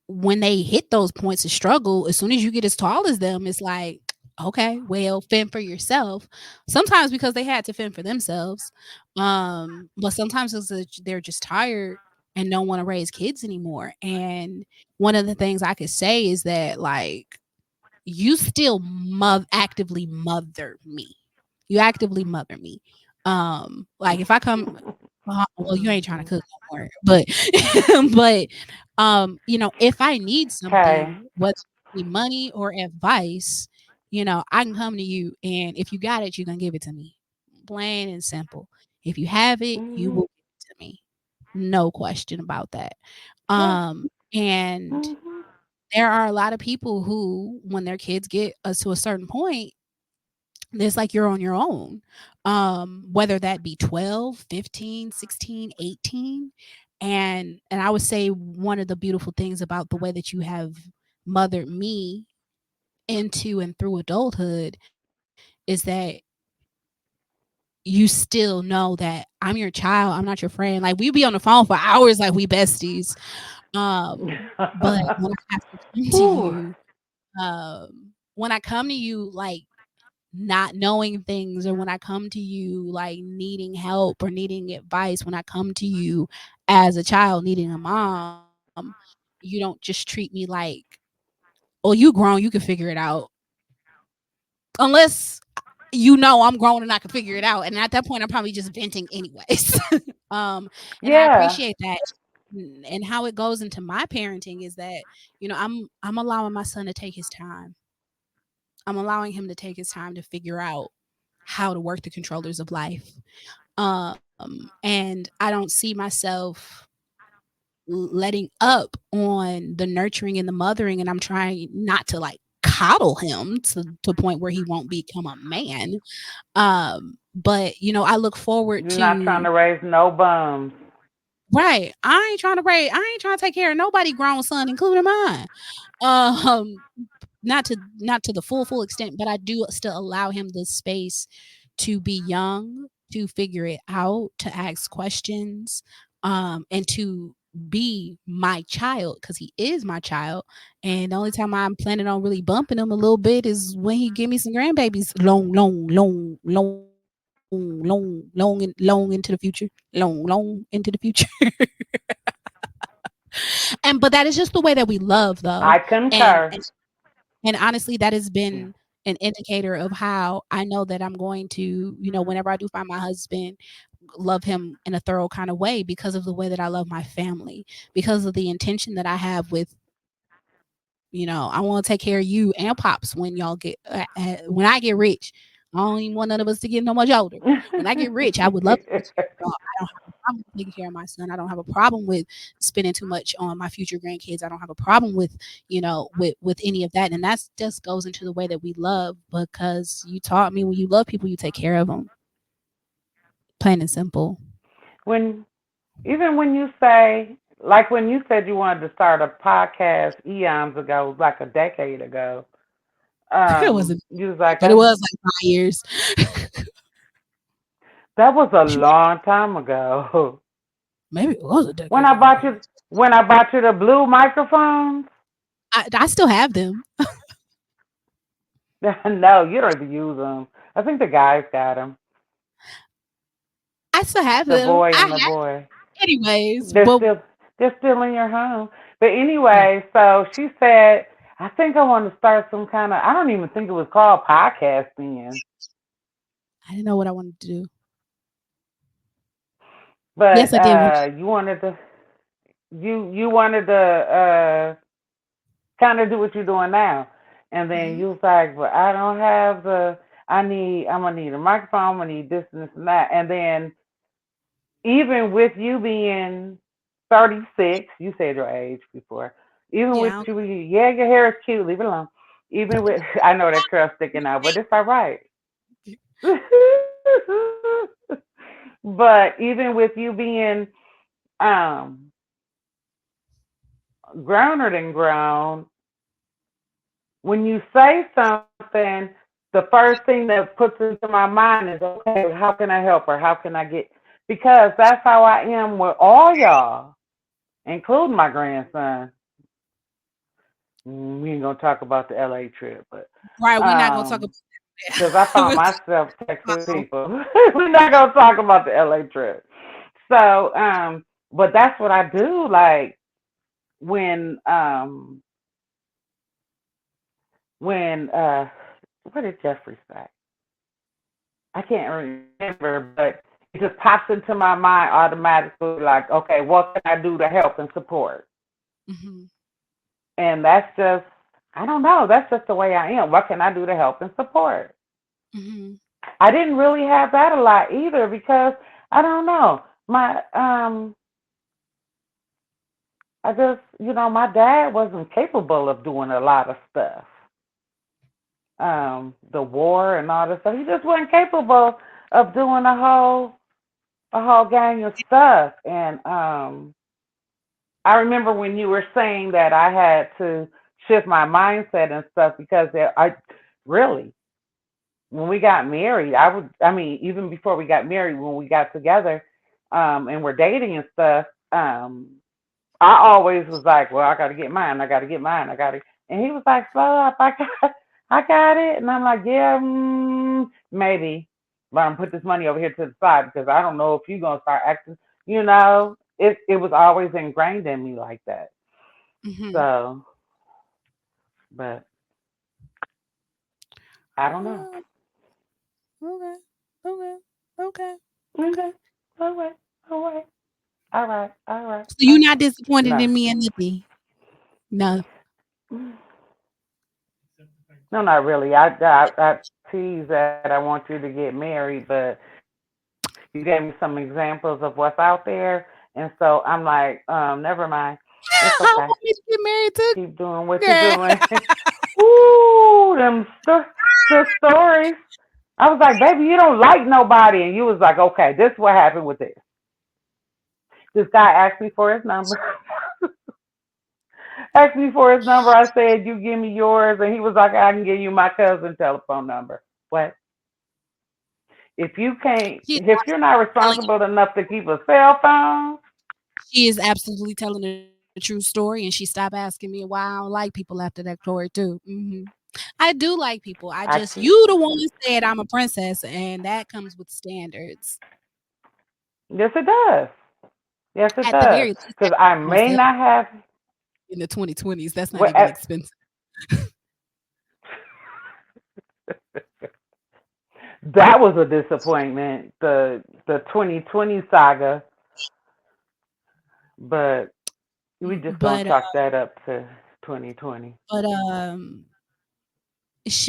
when they hit those points of struggle, as soon as you get as tall as them, it's like, okay, well, fend for yourself. Sometimes because they had to fend for themselves. But sometimes it's that they're just tired and don't want to raise kids anymore. And one of the things I could say is that like you still actively mother me. You actively mother me. Like if I come, well, you ain't trying to cook no more, but but if I need Okay. something, whether it be money or advice, I can come to you, and if you got it, you're gonna give it to me, plain and simple. If you have it, you Mhm. will give it to me, no question about that. Yeah. And Mhm. there are a lot of people who, when their kids get us to a certain point, it's like you're on your own. Whether that be 12, 15, 16, 18. And I would say one of the beautiful things about the way that you have mothered me into and through adulthood is that you still know that I'm your child, I'm not your friend. Like we be on the phone for hours like we besties. But when I have to come to Whew. you, when I come to you like not knowing things, or when I come to you like needing help or needing advice, when I come to you as a child needing a mom, you don't just treat me like, oh, you grown, you can figure it out. Unless I'm grown and I can figure it out. And at that point, I'm probably just venting anyways. And I Yeah. appreciate that. And how it goes into my parenting is that, I'm allowing my son to take his time. I'm allowing him to take his time to figure out how to work the controllers of life. And I don't see myself letting up on the nurturing and the mothering, and I'm trying not to like coddle him to point where he won't become a man. But I look forward You're not trying to. to raise no bums. Right. I ain't trying to take care of nobody grown son, including mine. Um, not to the full extent, but I do still allow him the space to be young, to figure it out, to ask questions, and to be my child because he is my child. And the only time I'm planning on really bumping him a little bit is when he give me some grandbabies, long into the future, long into the future. And but that is just the way that we love, though. I and concur. and And honestly, that has Yeah. been an indicator of how I know that I'm going to, whenever I do find my husband, love him in a thorough kind of way because of the way that I love my family, because of the intention that I have with, I want to take care of you and pops when y'all when I get rich. I don't even want none of us to get no much older. When I get rich, I would love to take care of y'all. I don't have a problem with taking care of my son. I don't have a problem with spending too much on my future grandkids. I don't have a problem with, with any of that. And that's just goes into the way that we love because you taught me when you love people, you take care of them. Plain and simple. when even when you say, like when you said you wanted to start a podcast eons ago, like a decade ago, It wasn't, you was like but it that. was like 5 years. That was a long time ago. Maybe it was a When decade I ago. bought you, when I bought you the blue microphones. I still have them. No, you don't even use them. I think the guys got them. I still have The them. boy I and the have boy. anyways, They're but still they're still in your home. But yeah, anyway, so she said, I think I want to start some kind of. I don't even think it was called podcasting, I didn't know what I wanted to do. Yes, but I did. you wanted to kind of do what you're doing now, and then Mhm. you was like, well, I don't have the. I'm gonna need a microphone. I'm gonna need this and this and that, and then even with you being 36, you said your age before. Even with Yeah. you, yeah, your hair is cute. Leave it alone. Even with, I know that curl sticking out, but it's all right. But even with you being um growner than grown, when you say something, the first thing that puts into my mind is, okay, how can I help her? How can I get? Because that's how I am with all y'all, including my grandson. We ain't gonna talk about the LA trip, but Right, we're not gonna talk um, about because I that. found myself texting Uh-oh. people. We're not gonna talk about the LA trip. So, but that's what I do. Like when when what did Jeffrey say? I can't remember, but it just pops into my mind automatically. Like, okay, what can I do to help and support? Mhm, And that's just, I don't know. That's just the way I am. What can I do to help and support? mhm. I didn't really have that a lot either because I don't know. I just, my dad wasn't capable of doing a lot of stuff. The war and all this stuff. He just wasn't capable of doing a whole gang of stuff. And I remember when you were saying that I had to shift my mindset and stuff because I really, when we got married, I mean, even before we got married, when we got together, and we're dating and stuff, I always was like, well, I got to get mine. I got to get mine. I got to. And he was like, slow up. I got it. And I'm like, yeah, maybe. But I'm put this money over here to the side because I don't know if you're going to start acting, it was always ingrained in me like that. Mhm. So, but I don't know. Uh, okay, okay, okay, Okay. okay. All right. All right. All right. All right. So you're All not right. disappointed No. in me and nothing? No. No, not really. I tease that I want you to get married, but you gave me some examples of what's out there, and so I'm like, never mind. It's I okay. want me to get married too, Keep doing what you're girl. doing. Woo! them the stories. I was like, baby, you don't like nobody, and you was like, okay, this is what happened with this. This guy asked me for his number. Asked me for his number. I said, you give me yours, and he was like, I can give you my cousin's telephone number. What? If you can't, She's if you're not telling you responsible enough to keep a cell phone, she is absolutely telling the true story, and she stopped asking me why I don't like people after that story too. I do like people. I just I you the can't. one said I'm a princess, and that comes with standards. Yes, it does. Yes, it At the does. very least, Because that I on may sale not have. in the 2020s. That's not Well, even expensive. that was a disappointment. The 2020 saga, but we just gonna But chalk that up to 2020. but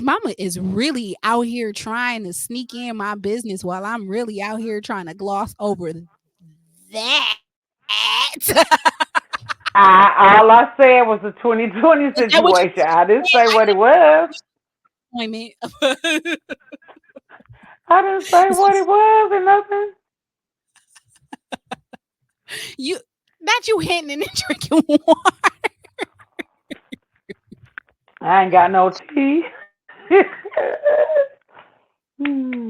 mama is really out here trying to sneak in my business while I'm really out here trying to gloss over that. All I said was the 2020 Is that what you situation. I didn't say I what know it was. disappointment. I didn't say It's what it just was or nothing. you not you hitting and then drinking water. I ain't got no tea.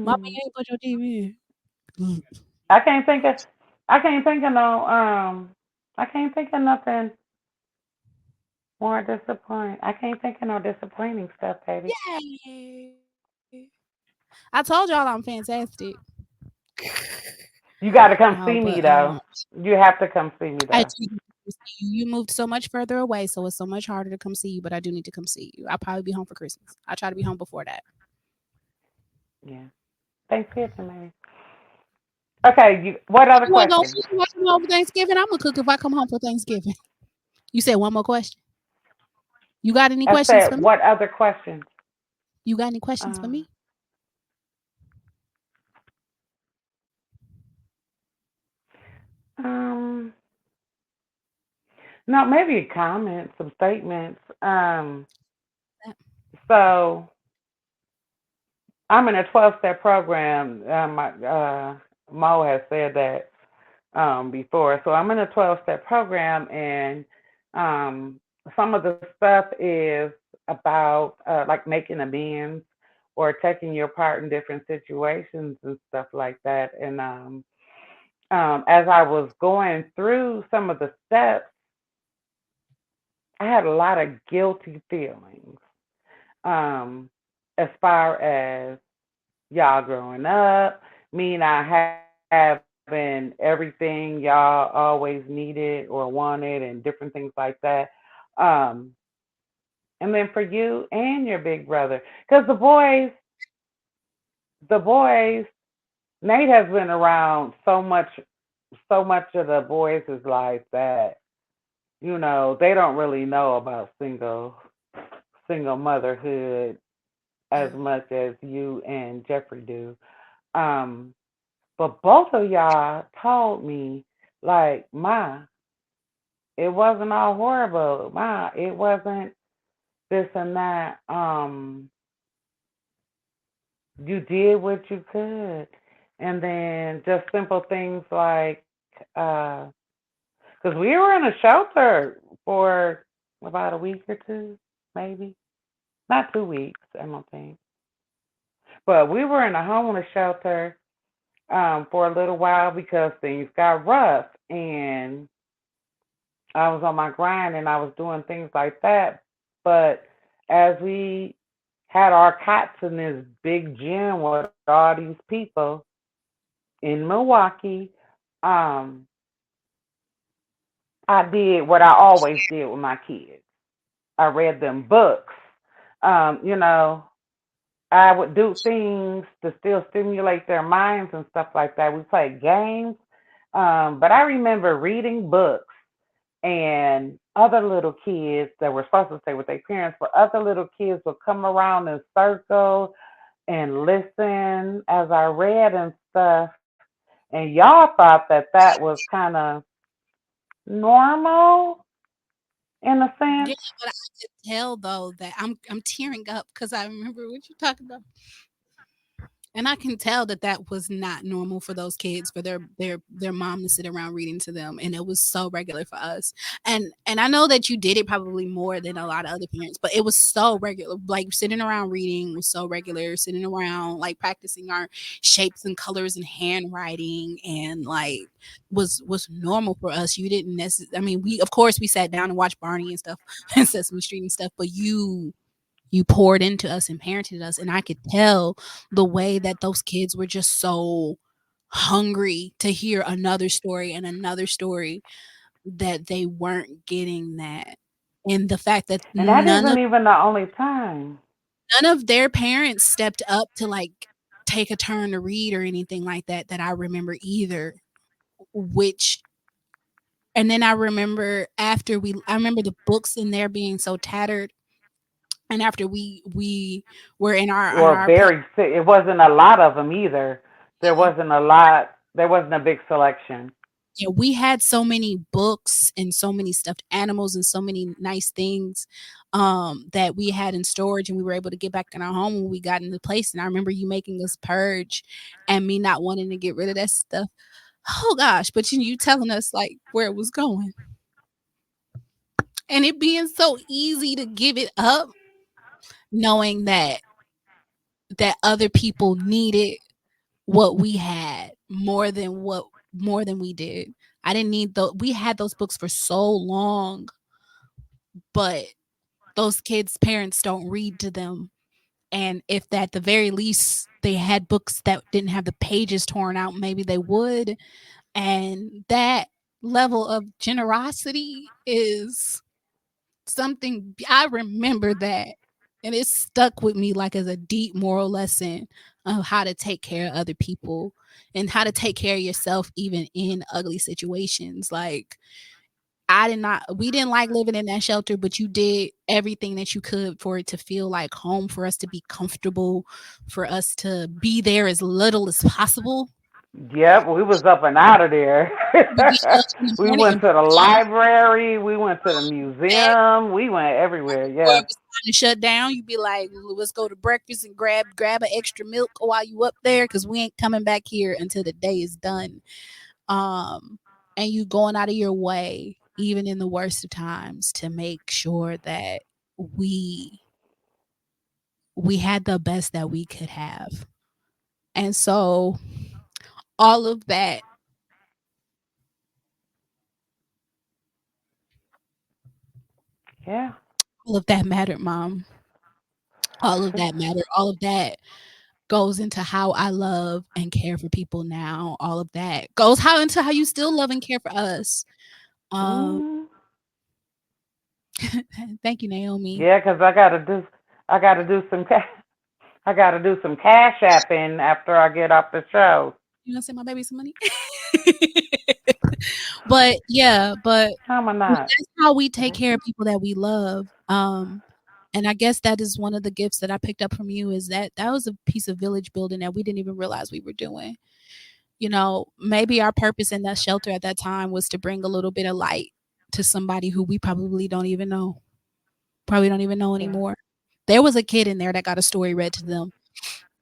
Mama, Hmm. you ain't put your TV in. I can't think of. I can't think of no. I can't think of nothing more disappointing. I can't think of no disappointing stuff, baby. Yay. I told y'all I'm fantastic. You got to come No, see but me though. You have to come see me I though. do need to come see you. You moved so much further away, so it's so much harder to come see you, but I do need to come see you. I'll probably be home for Christmas. I'll try to be home before that. Yeah. Thanksgiving, maybe. Okay. What other You ain't gonna questions? cook while I'm home for Thanksgiving? I'm gonna cook if I come home for Thanksgiving. You said one more question. You got any I questions for said, me? what other questions? You got any questions for Um, me? um, no, maybe a comment, some statements. So I'm in a 12-step program. Mo has said that before. So I'm in a 12-step program, and um, some of the stuff is about like making amends or taking your part in different situations and stuff like that. And as I was going through some of the steps, I had a lot of guilty feelings um, as far as y'all growing up, me not having everything y'all always needed or wanted, and different things like that. Um, and then for you and your big brother, because the boys, Nate has been around so much of the boys' life that they don't really know about single motherhood as Yeah. much as you and Jeffrey do. Um, But both of y'all told me, like, Ma, it wasn't all horrible. Ma, it wasn't this and that. You did what you could. And then just simple things like, because we were in a shelter for about a week or two, maybe. Not 2 weeks, I don't think. But we were in a homeless shelter for a little while because things got rough. And I was on my grind and I was doing things like that. But as we had our cots in this big gym with all these people in Milwaukee, um, I did what I always did with my kids. I read them books. You know, I would do things to still stimulate their minds and stuff like that. We played games. But I remember reading books and other little kids that were supposed to stay with their parents, but other little kids would come around in circle and listen as I read and stuff. And y'all thought that that was kind of normal, in a Yeah, sense. but I could tell though that I'm tearing up because I remember what you're talking about. And I can tell that that was not normal for those kids, for their mom to sit around reading to them, and it was so regular for us. And I know that you did it probably more than a lot of other parents, but it was so regular. Like sitting around reading was so regular. Sitting around like practicing our shapes and colors and handwriting and like was normal for us. You didn't necessarily. I mean, we of course we sat down and watched Barney and stuff and Sesame Street and stuff, but you poured into us and parented us, and I could tell the way that those kids were just so hungry to hear another story and another story, that they weren't getting that. And the fact that And that isn't even the only time. none of their parents stepped up to like take a turn to read or anything like that that I remember either. Which and then I remember the books in there being so tattered, and after we were in Or our place. very, it wasn't a lot of them either. There wasn't a lot. There wasn't a big selection. Yeah, we had so many books and so many stuffed animals and so many nice things, that we had in storage, and we were able to get back in our home when we got into place. And I remember you making us purge and me not wanting to get rid of that stuff. Oh gosh, but you telling us like where it was going and it being so easy to give it up, knowing that other people needed what we had more than we did. I didn't need we had those books for so long, but those kids' parents don't read to them. And if at the very least they had books that didn't have the pages torn out, maybe they would. And that level of generosity is something I remember that. And it stuck with me like as a deep moral lesson of how to take care of other people and how to take care of yourself even in ugly situations. Like we didn't like living in that shelter, but you did everything that you could for it to feel like home, for us to be comfortable, for us to be there as little as possible. Yep, we was up and out of there. We would get up in the We morning went and to the be library. We went to the back museum. We went everywhere. before Yeah. it was time to shut down. You'd be like, let's go to breakfast and grab an extra milk while you up there because we ain't coming back here until the day is done. Um, and you going out of your way, even in the worst of times, to make sure that we we had the best that we could have. And so all of that, Yeah. all of that mattered, mom. All of that mattered. All of that goes into how I love and care for people now. All of that goes how into how you still love and care for us. Um, Mm. thank you, Naomi. Yeah, 'cause I gotta do some, I gotta do some cash apping after I get off the show. You gonna send my baby some money? But yeah, but How am I not? that's how we take Mhm. care of people that we love. And I guess that is one of the gifts that I picked up from you, is that that was a piece of village building that we didn't even realize we were doing. You know, maybe our purpose in that shelter at that time was to bring a little bit of light to somebody who we probably don't even know Yeah. anymore. There was a kid in there that got a story read to them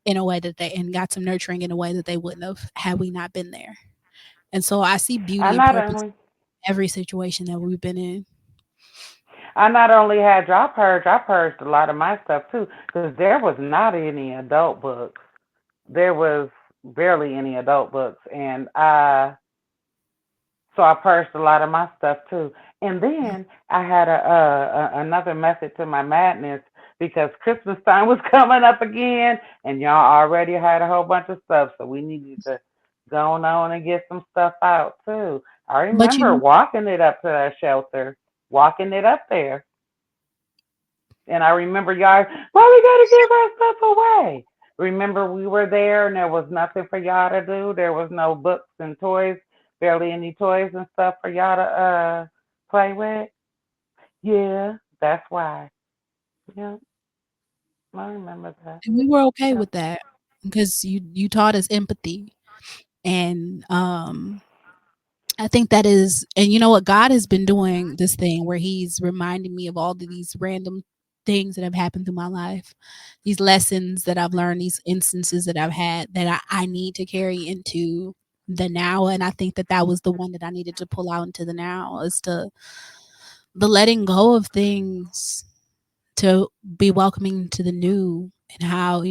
in a way that they and got some nurturing in a way that they wouldn't have had we not been there. And so I see I beauty and not purpose only in every situation that we've been in. I not only had I purged a lot of my stuff too, because there was not any adult books. There was barely any adult books, and so I purged a lot of my stuff too. And then I had another method to my madness because Christmas time was coming up again, and y'all already had a whole bunch of stuff, so we needed to go on and get some stuff out too. I But remember you walking it up to that shelter, walking it up there, and I remember y'all, why we gotta give our stuff away? Remember we were there and there was nothing for y'all to do. There was no books and toys, barely any toys and stuff for y'all to play with. Yeah, that's why. Yeah, I remember that. and we were okay Yeah. with that because you taught us empathy and I think that is, and you know what? God has been doing this thing where He's reminding me of all of these random things that have happened through my life, these lessons that I've learned, these instances that I've had that I need to carry into the now. And I think that that was the one that I needed to pull out into the now, is to the letting go of things to be welcoming to the new, and how,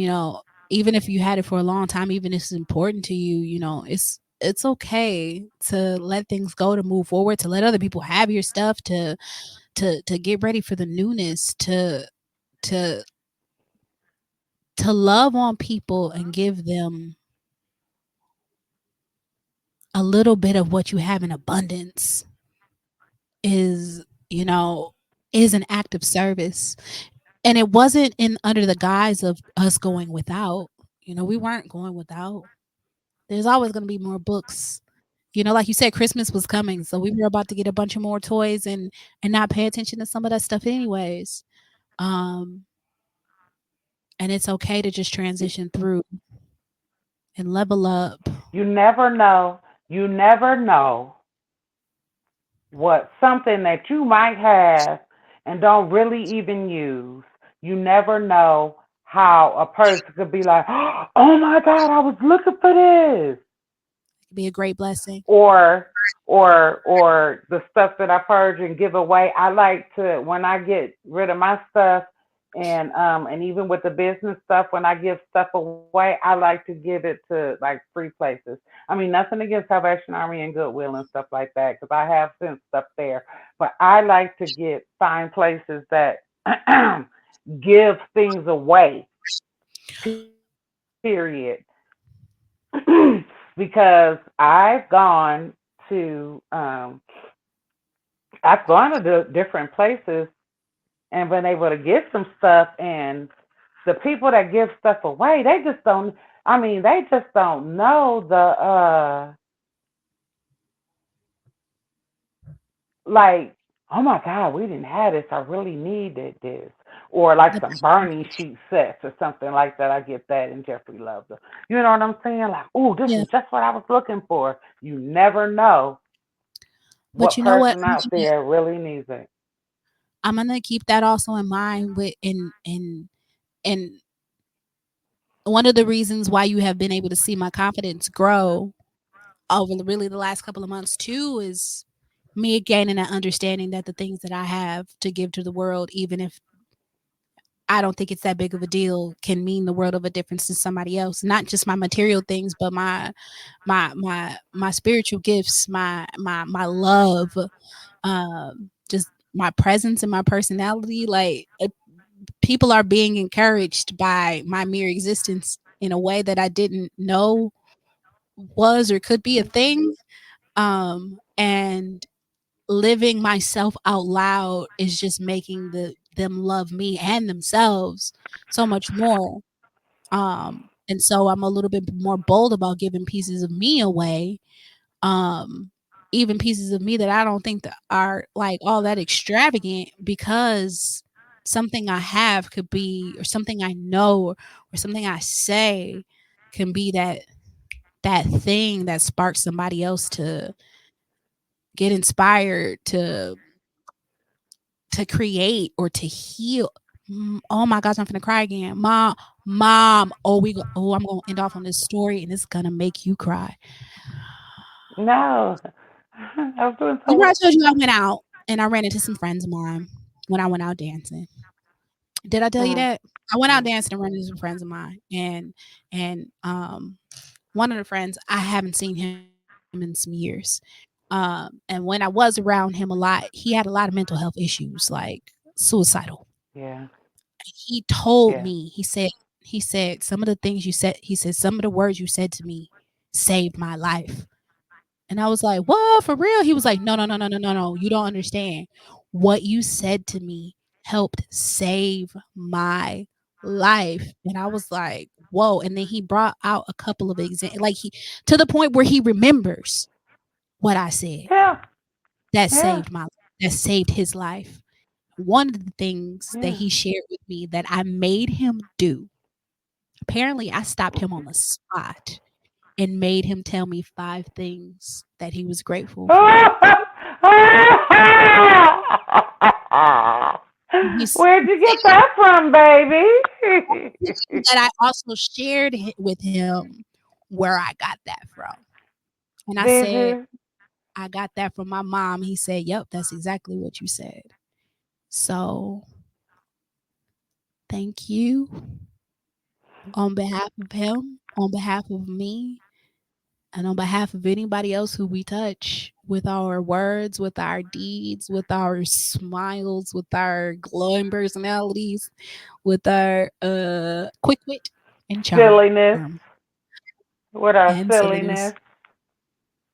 even if you had it for a long time, even if it's important to you, it's okay to let things go, to move forward, to let other people have your stuff, to get ready for the newness, to to love on people and give them a little bit of what you have in abundance is, you know, is an act of service. And it wasn't in under the guise of us going without. We weren't going without. There's always going to be more books. Like you said, Christmas was coming, so we were about to get a bunch of more toys and not pay attention to some of that stuff anyways. Um, and it's okay to just transition through and level up. You never know. You never know what something that you might have and don't really even use. You never know how a person could be like, "Oh my God, I was looking for this," It could be a great blessing. or the stuff that I purge and give away. I like to, when I get rid of my stuff, and even with the business stuff, when I give stuff away, I like to give it to like free places. I mean, nothing against Salvation Army and Goodwill and stuff like that, because I have sent stuff there, but I like to get find places that give things away. Period. Because to um, I've gone to different places and been able to get some stuff, and the people that give stuff away, they just don't. I mean, they just don't know like, oh my God, we didn't have this. I really needed this. Or like The some burning sheet sets or something like that. I get that, and Jeffrey loves it. You know what I'm saying? Like, oh, this Yeah, is just what I was looking for. You never know but what you know what? person out there really needs it. I'm gonna keep that also in mind with and one of the reasons why you have been able to see my confidence grow over really the last couple of months too is me gaining that understanding that the things that I have to give to the world, even if I don't think it's that big of a deal, can mean the world of a difference to somebody else. Not just my material things, but my spiritual gifts, my love, just my presence and my personality. Like, people are being encouraged by my mere existence in a way that I didn't know was or could be a thing. And living myself out loud is just making them love me and themselves so much more. And so I'm a little bit more bold about giving pieces of me away, um, even pieces of me that I don't think that are like all that extravagant, because something I have could be, or something I know, or something I say can be that thing that sparks somebody else to get inspired to create or to heal. Oh my gosh, I'm gonna cry again. Mom. I'm gonna end off on this story, and it's gonna make you cry. No, I was doing so Remember I well. told you I went out and I ran into some friends of mine when I went out dancing. Did I tell you Mm, that? I went out mm, dancing and ran into some friends of mine, and one of the friends, I haven't seen him in some years. And when I was around him a lot, he had a lot of mental health issues, like suicidal. yeah, He told yeah. me, he said some of the things you said, he said some of the words you said to me saved my life. And I was like, "What, for real?" He was like, "No, no, no, no, no, no, no. You don't understand. What you said to me helped save my life." And I was like, "Whoa." And then he brought out a couple of examples, like, he to the point where he remembers what I said Yeah, that yeah, saved my life, that saved his life. One of the things that yeah. he shared with me that I made him do, apparently I stopped him on the spot and made him tell me 5 things that he was grateful for. Where'd you He get that from, baby? that I also shared with him where I got that from. And I Did said, you? I got that from my mom. He said, "Yep, that's exactly what you said." So thank you on behalf of him, on behalf of me, and on behalf of anybody else who we touch with our words, with our deeds, with our smiles, with our glowing personalities, with our quick wit and charm Silliness. With our and silliness. silliness.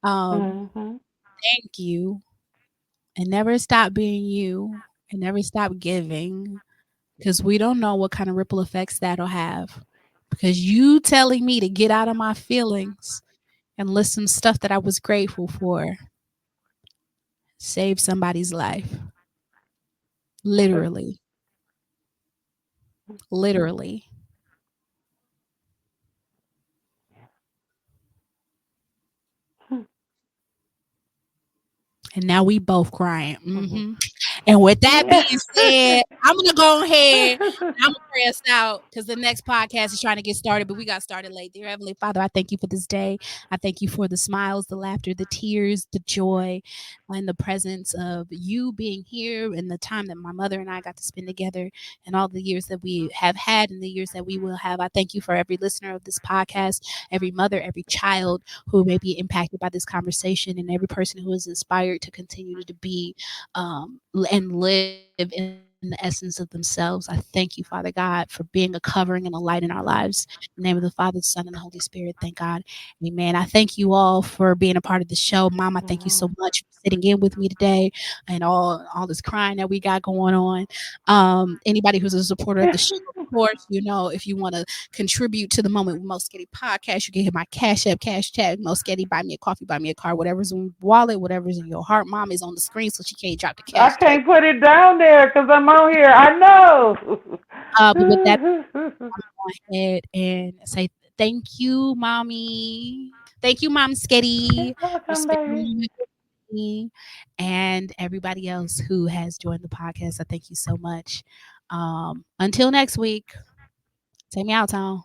Um, Hmm. thank you, and never stop being you, and never stop giving, because we don't know what kind of ripple effects that'll have. Because you telling me to get out of my feelings and list some stuff that I was grateful for saved somebody's life. Literally, literally. And now we both crying. And with that being said, I'm gonna go ahead and I'm gonna pray us out because the next podcast is trying to get started, but we got started late. Dear Heavenly Father, I thank you for this day. I thank you for the smiles, the laughter, the tears, the joy, and the presence of you being here and the time that my mother and I got to spend together and all the years that we have had and the years that we will have. I thank you for every listener of this podcast, every mother, every child who may be impacted by this conversation, and every person who is inspired to continue to be and live in the essence of themselves. I thank you, Father God, for being a covering and a light in our lives. In the name of the Father, the Son, and the Holy Spirit, thank God. Amen. I thank you all for being a part of the show. Mom, I thank you so much for sitting in with me today and all this crying that we got going on. Anybody who's a supporter of the show, of course, if you want to contribute to the Moment with Mom-Sghetti podcast, you can hit my Cash App, cash tag, Mom-Sghetti, buy me a coffee, buy me a car, whatever's in your wallet, whatever's in your heart. Mom is on the screen, so she can't drop the I cash tag. can't put it down there because I'm on here. I know. But with that, I'm going to go ahead and say thank you, mommy. Thank you, Mom You're Sketty, for welcome, spending baby. with me and everybody else who has joined the podcast. I thank you so much. Until next week, take me out, Tom.